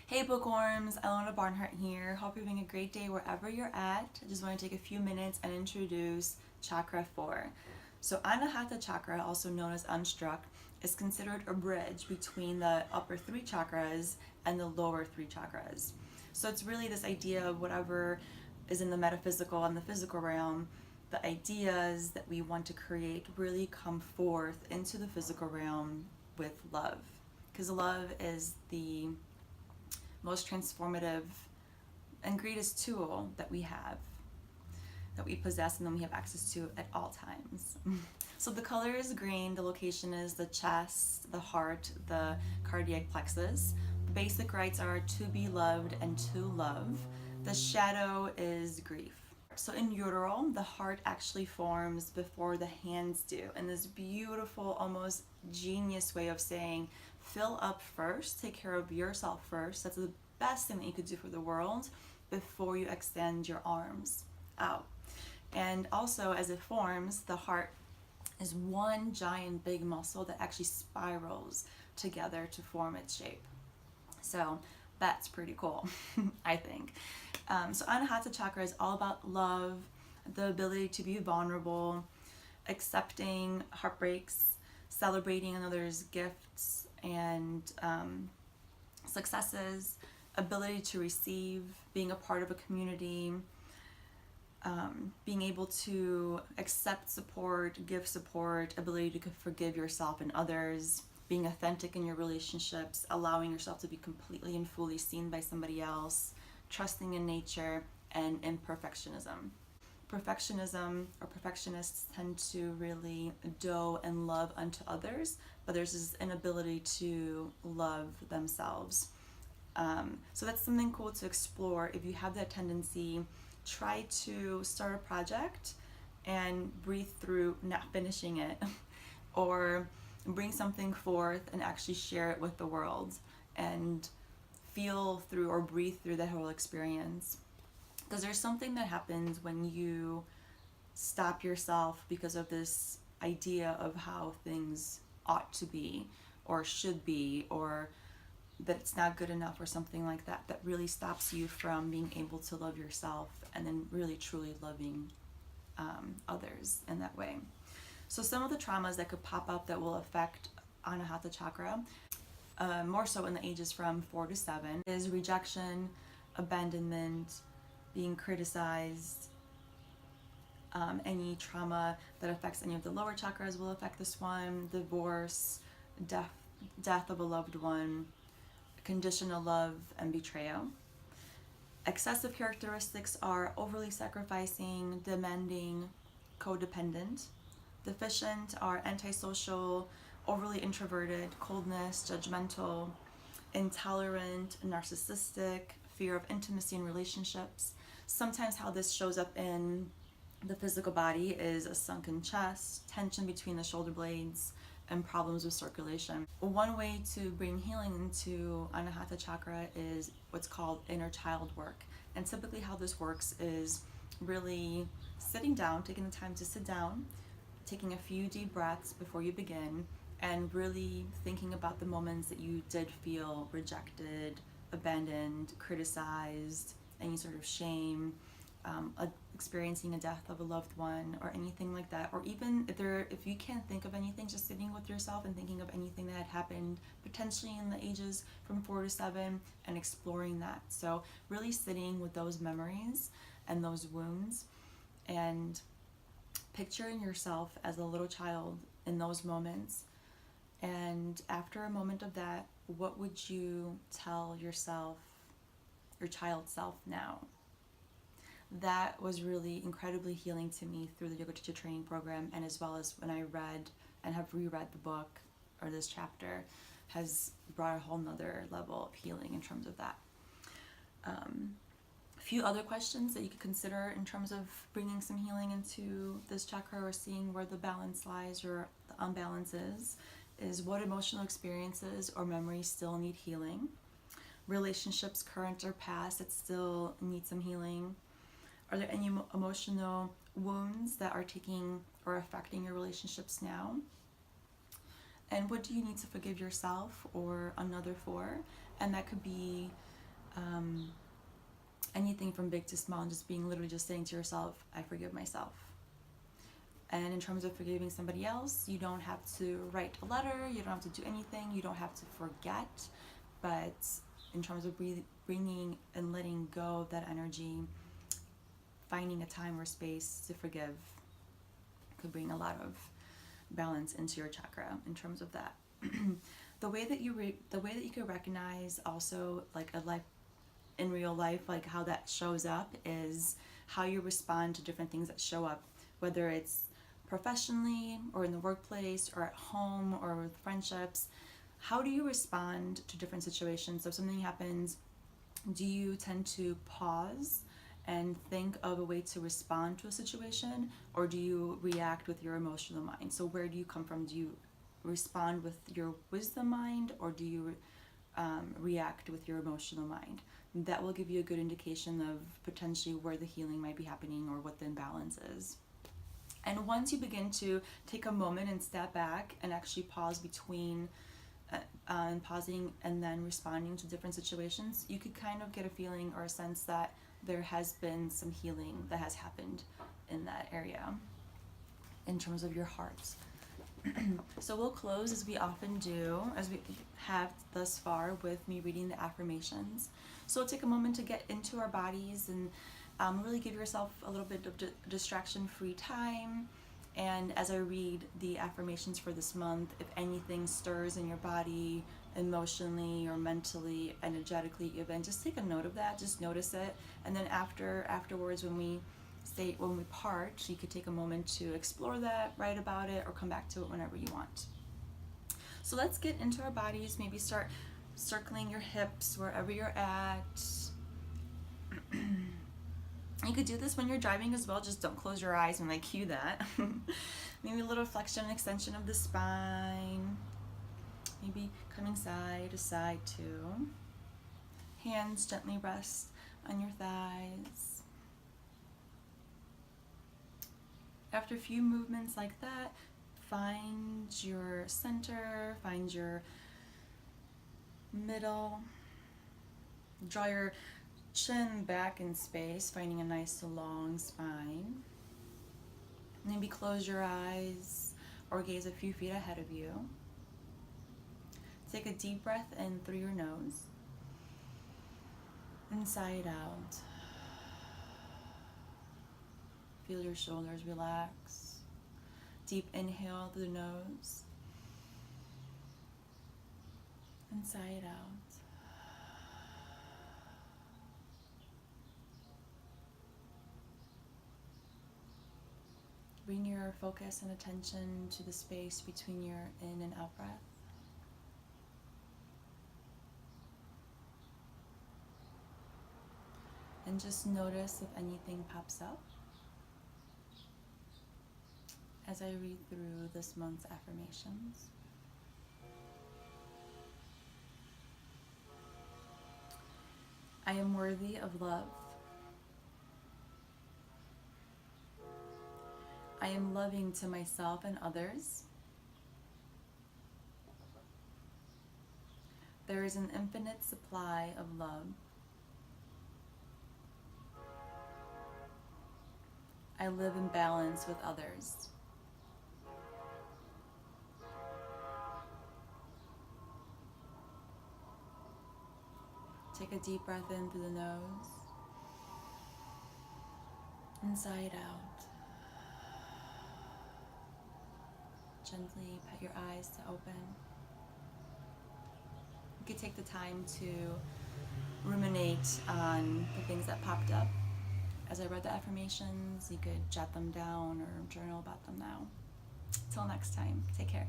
Hey bookworms, Ilona here. Hope you're having a great day wherever you're at. I just want to take a few minutes and introduce Chakra 4. So Anahata Chakra, also known as Unstruck, is considered a bridge between the upper three chakras and the lower three chakras. So it's really this idea of whatever is in the metaphysical and the physical realm, the ideas that we want to create really come forth into the physical realm with love. Because love is the most transformative and greatest tool that we have, that we possess, and then we have access to at all times. So the color is green, the location is the chest, the heart, the cardiac plexus. The basic rights are to be loved and to love. The shadow is grief. So in utero, the heart actually forms before the hands do, in this beautiful, almost genius way of saying, fill up first, take care of yourself first. That's the best thing that you could do for the world before you extend your arms out. And also, as it forms, the heart is one giant big muscle that actually spirals together to form its shape. So that's pretty cool, I think. So Anahata Chakra is all about love, the ability to be vulnerable, accepting heartbreaks, celebrating another's gifts and successes, ability to receive, being a part of a community, being able to accept support, give support, ability to forgive yourself and others, being authentic in your relationships, allowing yourself to be completely and fully seen by somebody else, trusting in nature, and imperfectionism. Perfectionism or perfectionists tend to really doe and love unto others, but there's this inability to love themselves. So that's something cool to explore. If you have that tendency, try to start a project and breathe through not finishing it or bring something forth and actually share it with the world and feel through or breathe through that whole experience. Because there's something that happens when you stop yourself because of this idea of how things ought to be or should be, or that it's not good enough or something like that, that really stops you from being able to love yourself and then really truly loving others in that way. So some of the traumas that could pop up that will affect Anahata Chakra, more so in the ages from 4 to 7, is rejection, abandonment, being criticized. Any trauma that affects any of the lower chakras will affect this one. Divorce, death of a loved one, conditional love, and betrayal. Excessive characteristics are overly sacrificing, demanding, codependent. Deficient are antisocial, overly introverted, coldness, judgmental, intolerant, narcissistic, fear of intimacy in relationships. Sometimes how this shows up in the physical body is a sunken chest, tension between the shoulder blades, and problems with circulation. One way to bring healing into Anahata Chakra is what's called inner child work. And typically how this works is really sitting down, taking the time to sit down, taking a few deep breaths before you begin, and really thinking about the moments that you did feel rejected, abandoned, criticized, any sort of shame, experiencing a death of a loved one or anything like that, or even if you can't think of anything, just sitting with yourself and thinking of anything that had happened potentially in the ages from 4 to 7 and exploring that. So really sitting with those memories and those wounds and picturing yourself as a little child in those moments. And after a moment of that, what would you tell yourself, your child self now? That was really incredibly healing to me through the Yoga Teacher Training Program, and as well as when I read and have reread the book, or this chapter has brought a whole nother level of healing in terms of that. A few other questions that you could consider in terms of bringing some healing into this chakra or seeing where the balance lies or the unbalance is what emotional experiences or memories still need healing, relationships current or past that still need some healing. Are there any emotional wounds that are taking or affecting your relationships now? And what do you need to forgive yourself or another for? And that could be anything from big to small, and just being literally just saying to yourself, I forgive myself. And in terms of forgiving somebody else, you don't have to write a letter, you don't have to do anything, you don't have to forget. But in terms of bringing and letting go of that energy, finding a time or space to forgive could bring a lot of balance into your chakra in terms of that. The way that you could recognize also like a life in real life, like how that shows up, is how you respond to different things that show up, whether it's professionally or in the workplace or at home or with friendships. How do you respond to different situations? So if something happens, do you tend to pause and think of a way to respond to a situation, or do you react with your emotional mind? So where do you come from? Do you respond with your wisdom mind, or do you react with your emotional mind? That will give you a good indication of potentially where the healing might be happening or what the imbalance is. And once you begin to take a moment and step back and actually pause between pausing and then responding to different situations, you could kind of get a feeling or a sense that there has been some healing that has happened in that area in terms of your heart. So we'll close, as we often do, as we have thus far, with me reading the affirmations. So take a moment to get into our bodies and really give yourself a little bit of distraction-free time. And as I read the affirmations for this month, if anything stirs in your body emotionally or mentally, energetically even, just take a note of that, just notice it. And then afterwards, when we part, you could take a moment to explore that, write about it, or come back to it whenever you want. So let's get into our bodies. Maybe start circling your hips wherever you're at. You could do this when you're driving as well, just don't close your eyes when I cue that. Maybe a little flexion and extension of the spine. Maybe coming side to side too. Hands gently rest on your thighs. After a few movements like that, find your center, find your middle. Draw your chin back in space, finding a nice long spine. Maybe close your eyes or gaze a few feet ahead of you. Take a deep breath in through your nose and sigh it out. Feel your shoulders relax. Deep inhale through the nose and sigh it out. Bring your focus and attention to the space between your in and out breath. And just notice if anything pops up as I read through this month's affirmations. I am worthy of love. I am loving to myself and others. There is an infinite supply of love. I live in balance with others. Take a deep breath in through the nose and sigh it out. Gently pet your eyes to open. You could take the time to ruminate on the things that popped up. As I read the affirmations, you could jot them down or journal about them now. Till next time, take care.